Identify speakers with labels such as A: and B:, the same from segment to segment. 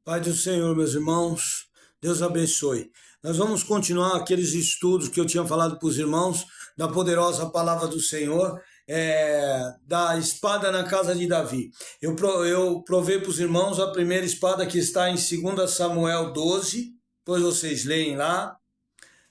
A: Pai do Senhor, meus irmãos, Deus abençoe. Nós vamos continuar aqueles estudos que eu tinha falado para os irmãos, da poderosa palavra do Senhor, da espada na casa de Davi. Eu provei para os irmãos a primeira espada que está em 2 Samuel 12, depois vocês leem lá,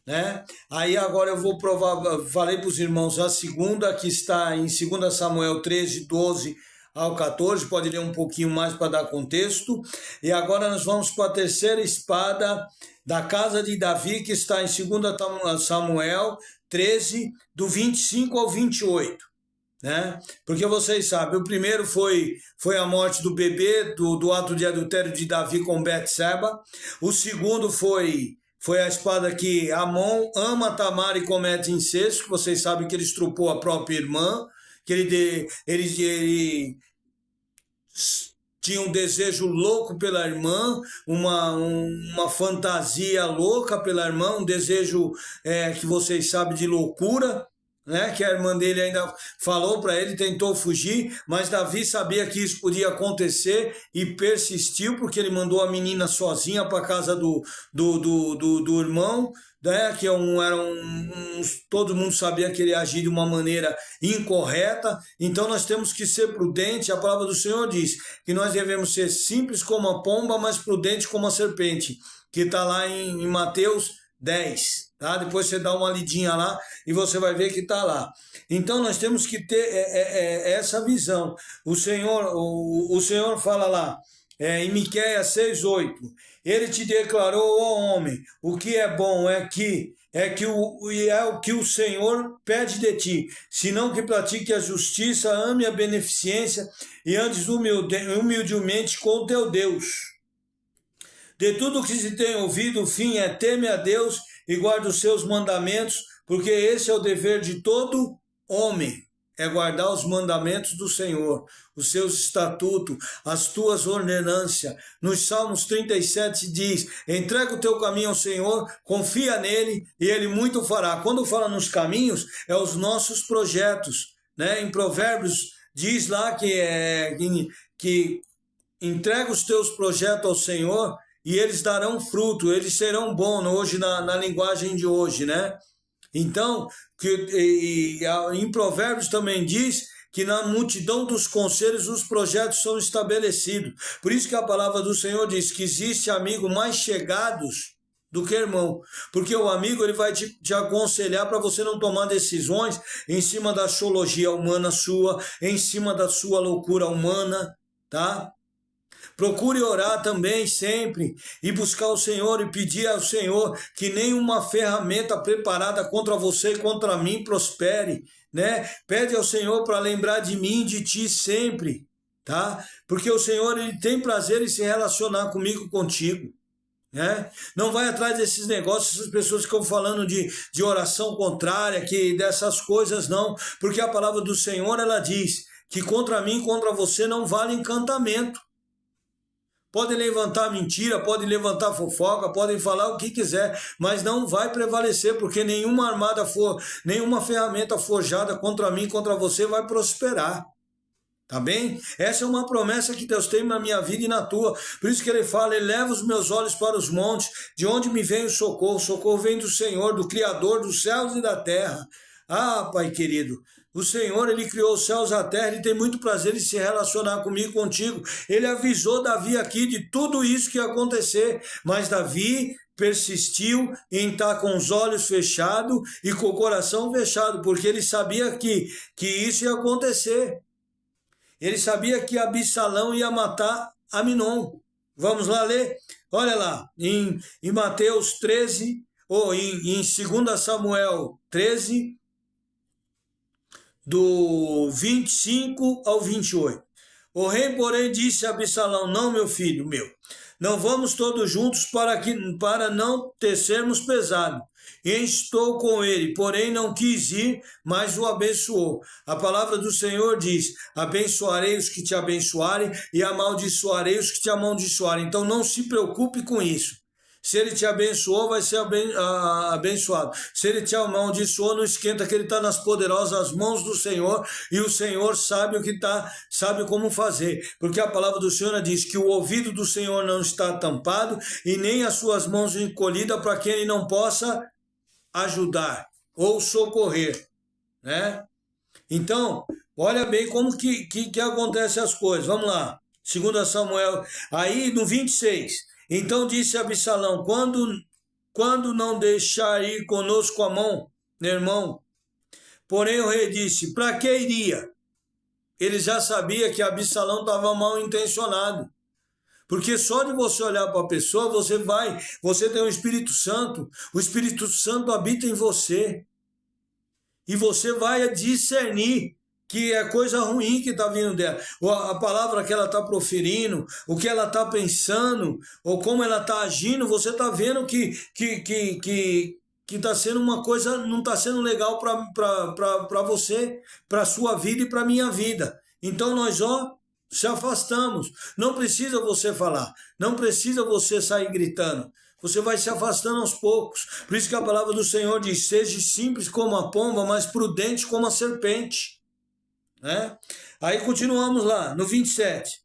A: né? Aí agora eu vou provar, falei para os irmãos a segunda que está em 2 Samuel 13, 12 ao 14, pode ler um pouquinho mais para dar contexto. E agora nós vamos para a terceira espada da casa de Davi, que está em 2 Samuel 13, do 25 ao 28. Né? Porque vocês sabem, o primeiro foi a morte do bebê, do ato de adultério de Davi com Betseba. O segundo foi a espada que Amon ama Tamar e comete incesto, que vocês sabem que ele estrupou a própria irmã, que ele tinha um desejo louco pela irmã, uma fantasia louca pela irmã, um desejo que vocês sabem de loucura, né? Que a irmã dele ainda falou para ele, tentou fugir, mas Davi sabia que isso podia acontecer e persistiu, porque ele mandou a menina sozinha para casa do irmão, né? Que todo mundo sabia que ele agia de uma maneira incorreta. Então nós temos que ser prudentes. A palavra do Senhor diz que nós devemos ser simples como a pomba, mas prudente como a serpente, que está lá em Mateus 10. Tá? Depois você dá uma lidinha lá e você vai ver que está lá. Então nós temos que ter essa visão. O Senhor fala lá, em Miqueias 6:8, ele te declarou, ó homem, o que é bom é o que o Senhor pede de ti, senão que pratique a justiça, ame a beneficência e andes humildemente com o teu Deus. De tudo que se tem ouvido, o fim é teme a Deus e guarda os seus mandamentos, porque esse é o dever de todo homem, é guardar os mandamentos do Senhor, os seus estatutos, as tuas ordenâncias. Nos Salmos 37 diz, entrega o teu caminho ao Senhor, confia nele e ele muito fará. Quando fala nos caminhos, é os nossos projetos, né? Em Provérbios diz lá que entrega os teus projetos ao Senhor e eles darão fruto, eles serão bons hoje na linguagem de hoje, né? Então, em Provérbios também diz que na multidão dos conselhos os projetos são estabelecidos. Por isso que a palavra do Senhor diz que existe amigo mais chegados do que irmão, porque o amigo ele vai te aconselhar para você não tomar decisões em cima da axiologia humana sua, em cima da sua loucura humana, tá? Procure orar também sempre e buscar o Senhor e pedir ao Senhor que nenhuma ferramenta preparada contra você e contra mim prospere, né? Pede ao Senhor para lembrar de mim e de ti sempre, tá? Porque o Senhor ele tem prazer em se relacionar comigo, contigo, né? Não vai atrás desses negócios, essas pessoas que ficam falando de oração contrária, que dessas coisas não, porque a palavra do Senhor ela diz que contra mim, contra você não vale encantamento. Podem levantar mentira, podem levantar fofoca, podem falar o que quiser, mas não vai prevalecer, porque nenhuma ferramenta forjada contra mim, contra você vai prosperar. Tá bem? Essa é uma promessa que Deus tem na minha vida e na tua. Por isso que ele fala, eleva os meus olhos para os montes, de onde me vem o socorro? O socorro vem do Senhor, do Criador dos céus e da terra. Ah, Pai querido, o Senhor, ele criou os céus e a terra, ele tem muito prazer em se relacionar comigo, contigo. Ele avisou Davi aqui de tudo isso que ia acontecer, mas Davi persistiu em estar com os olhos fechados e com o coração fechado, porque ele sabia que isso ia acontecer. Ele sabia que Absalão ia matar Aminon. Vamos lá ler? Olha lá, em Mateus 13, ou em 2 Samuel 13, do 25 ao 28. O rei, porém, disse a Absalão, não, meu filho, não vamos todos juntos para não tecermos pesado. E estou com ele, porém não quis ir, mas o abençoou. A palavra do Senhor diz, abençoarei os que te abençoarem e amaldiçoarei os que te amaldiçoarem. Então não se preocupe com isso. Se ele te abençoou, vai ser abençoado. Se ele te amaldiçoou, não esquenta que ele está nas poderosas mãos do Senhor, e o Senhor sabe o que está, sabe como fazer. Porque a palavra do Senhor diz que o ouvido do Senhor não está tampado e nem as suas mãos encolhidas para que ele não possa ajudar ou socorrer, né? Então, olha bem como que acontecem as coisas. Vamos lá. 2 Samuel, aí no 26. Então disse Absalão: quando não deixar ir conosco a mão, meu irmão? Porém o rei disse: para que iria? Ele já sabia que Absalão estava mal intencionado. Porque só de você olhar para a pessoa, você tem o Espírito Santo habita em você. E você vai discernir que é coisa ruim que está vindo dela. A palavra que ela está proferindo, o que ela está pensando, ou como ela está agindo, você está vendo que está sendo uma coisa, não está sendo legal para você, para a sua vida e para a minha vida. Então nós, se afastamos. Não precisa você falar, não precisa você sair gritando. Você vai se afastando aos poucos. Por isso que a palavra do Senhor diz: seja simples como a pomba, mas prudente como a serpente. Né? Aí continuamos lá, no 27.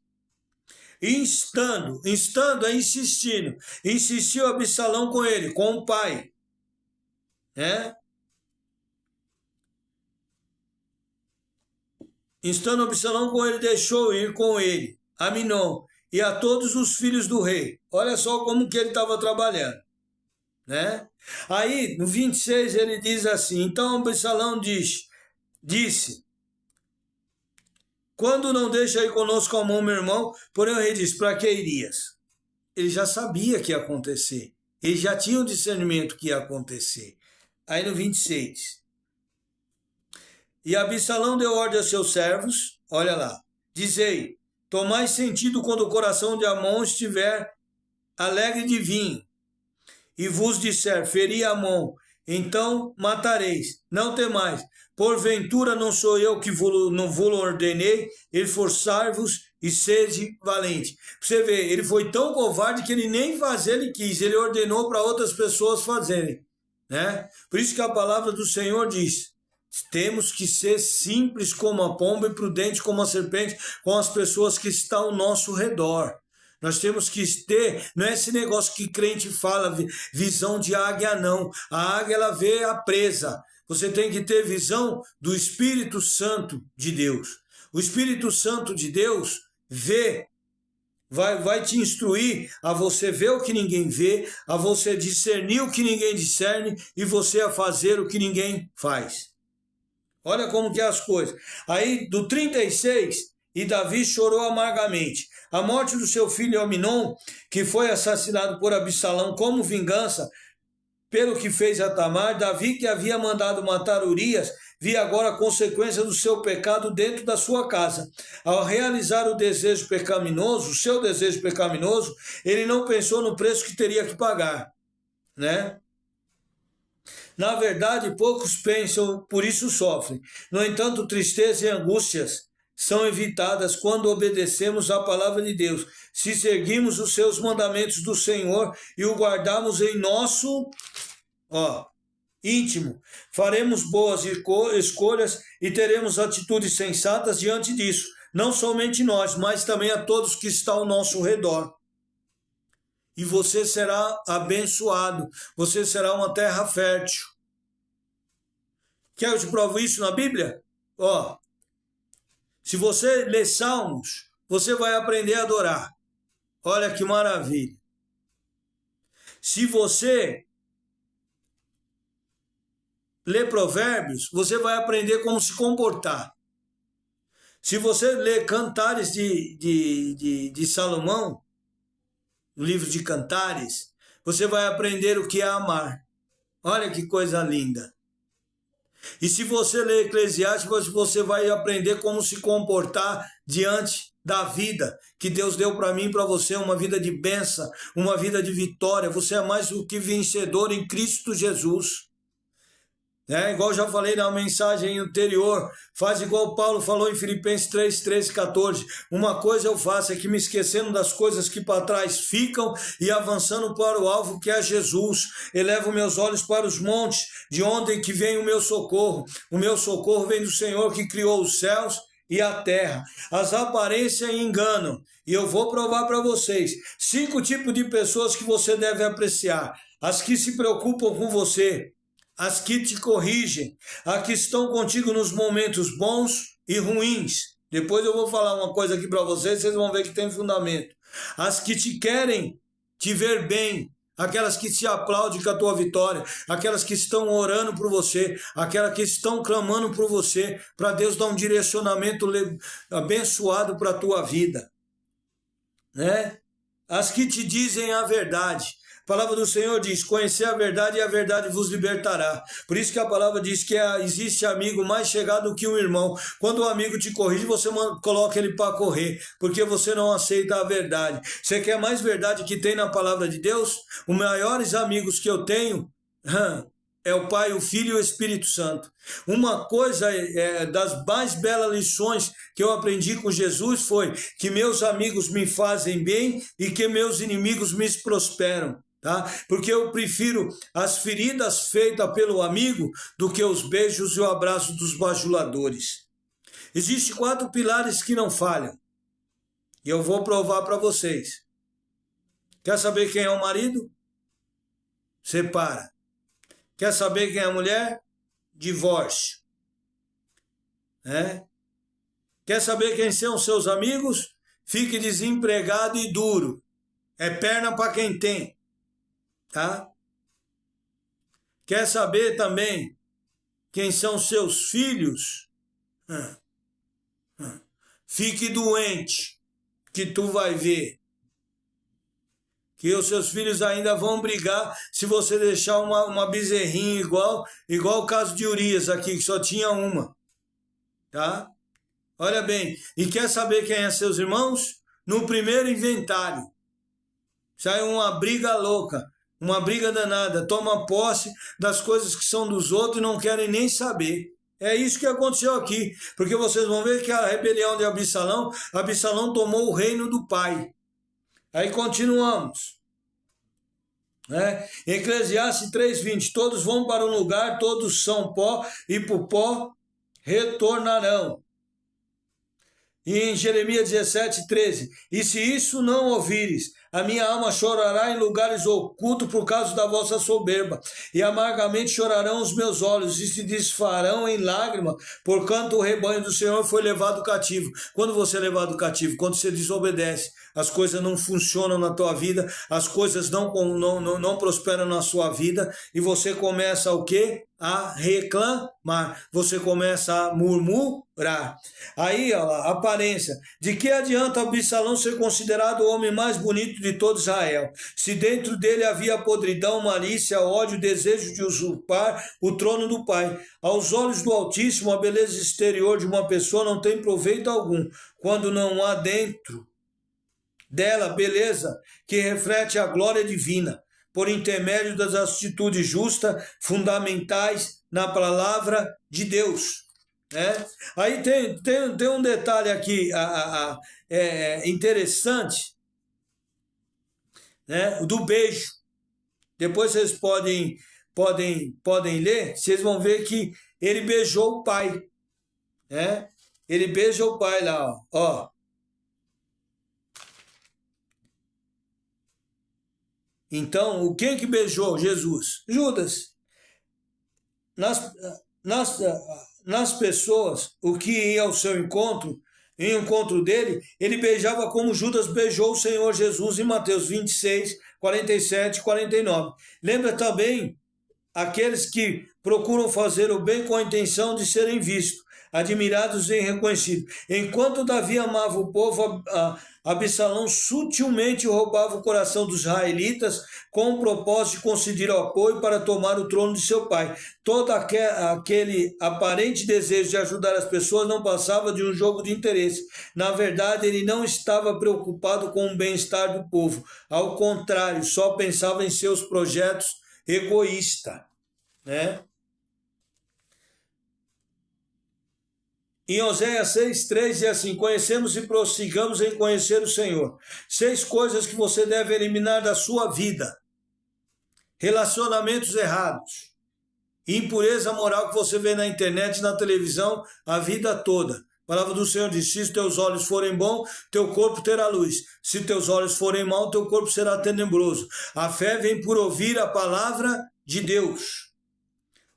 A: Instando é insistindo. Insistiu Absalão com ele, com o pai. Né? Instando Absalão com ele, deixou ir com ele Aminon e a todos os filhos do rei. Olha só como que ele estava trabalhando, né? Aí, no 26, ele diz assim: então Absalão disse: quando não deixa ir conosco a mão, meu irmão? Porém o rei disse: para que irias? Ele já sabia que ia acontecer. Ele já tinha o discernimento que ia acontecer. Aí no 26. E Absalão deu ordem a seus servos, olha lá, dizei: tomai sentido quando o coração de Amon estiver alegre de vinho, e vos disser: feri Amon, então matareis, não temais, porventura não sou eu que não vos ordenei, esforçai-vos e sede valente. Você vê, ele foi tão covarde que ele nem fazer ele quis, ele ordenou para outras pessoas fazerem, né? Por isso que a palavra do Senhor diz: temos que ser simples como a pomba e prudente como a serpente com as pessoas que estão ao nosso redor. Nós temos que ter, não é esse negócio que crente fala, visão de águia não. A águia, ela vê a presa. Você tem que ter visão do Espírito Santo de Deus. O Espírito Santo de Deus vai te instruir a você ver o que ninguém vê, a você discernir o que ninguém discerne e você a fazer o que ninguém faz. Olha como que é as coisas. Aí, do 36, e Davi chorou amargamente. A morte do seu filho Aminon, que foi assassinado por Absalão como vingança pelo que fez a Tamar, Davi, que havia mandado matar Urias, via agora a consequência do seu pecado dentro da sua casa. Ao realizar o desejo pecaminoso, o seu desejo pecaminoso, ele não pensou no preço que teria que pagar, né? Na verdade, poucos pensam, por isso sofrem. No entanto, tristeza e angústias são evitadas quando obedecemos à palavra de Deus, se seguimos os seus mandamentos do Senhor e o guardarmos em nosso íntimo. Faremos boas escolhas e teremos atitudes sensatas diante disso. Não somente nós, mas também a todos que estão ao nosso redor. E você será abençoado, você será uma terra fértil. Quer que eu te provo isso na Bíblia? Se você ler Salmos, você vai aprender a adorar. Olha que maravilha. Se você ler Provérbios, você vai aprender como se comportar. Se você ler Cantares de Salomão, no livro de Cantares, você vai aprender o que é amar. Olha que coisa linda. E se você ler Eclesiastes, você vai aprender como se comportar diante da vida que Deus deu para mim e para você, uma vida de bênção, uma vida de vitória. Você é mais do que vencedor em Cristo Jesus. Igual já falei na mensagem anterior, faz igual Paulo falou em Filipenses 3, 13, 14. Uma coisa eu faço, é que me esquecendo das coisas que para trás ficam e avançando para o alvo que é Jesus. Elevo meus olhos para os montes, de onde que vem o meu socorro. O meu socorro vem do Senhor que criou os céus e a terra. As aparências enganam. E eu vou provar para vocês 5 tipos de pessoas que você deve apreciar. As que se preocupam com você, as que te corrigem, as que estão contigo nos momentos bons e ruins. Depois eu vou falar uma coisa aqui para vocês, vocês vão ver que tem fundamento. As que te querem te ver bem, aquelas que te aplaudem com a tua vitória, aquelas que estão orando por você, aquelas que estão clamando por você, para Deus dar um direcionamento abençoado para a tua vida. As que te dizem a verdade. A palavra do Senhor diz, conhecer a verdade e a verdade vos libertará. Por isso que a palavra diz que existe amigo mais chegado que um irmão. Quando o amigo te corrige, você coloca ele para correr, porque você não aceita a verdade. Você quer mais verdade que tem na palavra de Deus? Os maiores amigos que eu tenho é o Pai, o Filho e o Espírito Santo. Uma coisa das mais belas lições que eu aprendi com Jesus foi que meus amigos me fazem bem e que meus inimigos me prosperam. Tá? Porque eu prefiro as feridas feitas pelo amigo do que os beijos e o abraço dos bajuladores. Existem 4 pilares que não falham. E eu vou provar para vocês. Quer saber quem é o marido? Separa. Quer saber quem é a mulher? Divórcio. Quer saber quem são seus amigos? Fique desempregado e duro. É perna para quem tem. Tá? Quer saber também quem são seus filhos? Fique doente, que tu vai ver. Que os seus filhos ainda vão brigar se você deixar uma bezerrinha igual o caso de Urias aqui, que só tinha uma. Tá? Olha bem, e quer saber quem é seus irmãos? No primeiro inventário. Sai uma briga louca, uma briga danada, toma posse das coisas que são dos outros e não querem nem saber. É isso que aconteceu aqui, porque vocês vão ver que a rebelião de Absalão tomou o reino do pai. Aí continuamos. Eclesiastes 3:20, todos vão para um lugar, todos são pó e por pó retornarão. E em Jeremias 17:13, e se isso não ouvires, a minha alma chorará em lugares ocultos por causa da vossa soberba, e amargamente chorarão os meus olhos, e se desfarão em lágrima, porquanto o rebanho do Senhor foi levado cativo. Quando você é levado cativo? Quando você desobedece, as coisas não funcionam na tua vida, as coisas não prosperam na sua vida, e você começa o quê? A reclamar, você começa a murmurar. Aí, ó, a aparência. De que adianta Absalão ser considerado o homem mais bonito de todo Israel, se dentro dele havia podridão, malícia, ódio, desejo de usurpar o trono do pai? Aos olhos do Altíssimo, a beleza exterior de uma pessoa não tem proveito algum, quando não há dentro dela beleza que reflete a glória divina, por intermédio das atitudes justas, fundamentais na palavra de Deus. Aí tem um detalhe aqui interessante, do beijo. Depois vocês podem ler, vocês vão ver que ele beijou o pai. Ele beija o pai lá, ó. Então, quem que beijou Jesus? Judas. Nas pessoas, o que ia ao seu encontro, em encontro dele, ele beijava como Judas beijou o Senhor Jesus em Mateus 26, 47 e 49. Lembra também aqueles que procuram fazer o bem com a intenção de serem vistos, admirados e reconhecidos. Enquanto Davi amava o povo, Absalão sutilmente roubava o coração dos israelitas com o propósito de conseguir apoio para tomar o trono de seu pai. Todo aquele aparente desejo de ajudar as pessoas não passava de um jogo de interesse. Na verdade, ele não estava preocupado com o bem-estar do povo. Ao contrário, só pensava em seus projetos egoístas. Em Oséias 6:3 diz assim: conhecemos e prossigamos em conhecer o Senhor. 6 coisas que você deve eliminar da sua vida: relacionamentos errados, impureza moral que você vê na internet, na televisão, a vida toda. A palavra do Senhor diz: se os teus olhos forem bons, teu corpo terá luz. Se teus olhos forem maus, teu corpo será tenebroso. A fé vem por ouvir a palavra de Deus.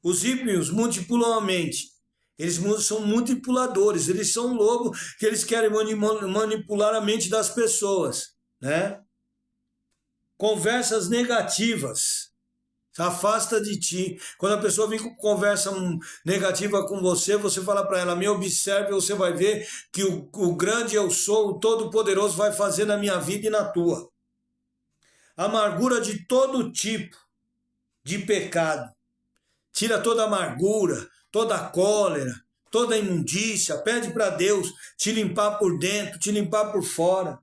A: Os ímpios manipulam a mente. Eles são manipuladores, eles são lobos que eles querem manipular a mente das pessoas, né? Conversas negativas. Afasta de ti. Quando a pessoa vem com conversa negativa com você, você fala para ela: me observe, você vai ver que o grande eu sou, o todo-poderoso vai fazer na minha vida e na tua. Amargura de todo tipo de pecado. Tira toda a amargura, toda a cólera, toda a imundícia. Pede para Deus te limpar por dentro, te limpar por fora.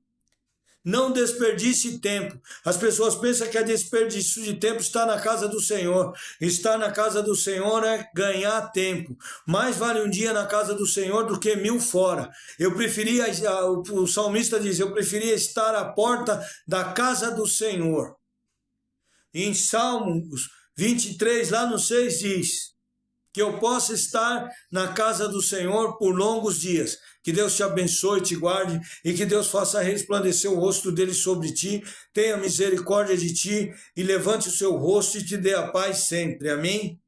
A: Não desperdice tempo. As pessoas pensam que é desperdício de tempo estar na casa do Senhor. Estar na casa do Senhor é ganhar tempo. Mais vale um dia na casa do Senhor do que 1000 fora. O salmista diz: eu preferia estar à porta da casa do Senhor. Em Salmos 23, lá no 6, diz que eu possa estar na casa do Senhor por longos dias. Que Deus te abençoe, te guarde e que Deus faça resplandecer o rosto dele sobre ti, tenha misericórdia de ti e levante o seu rosto e te dê a paz sempre. Amém?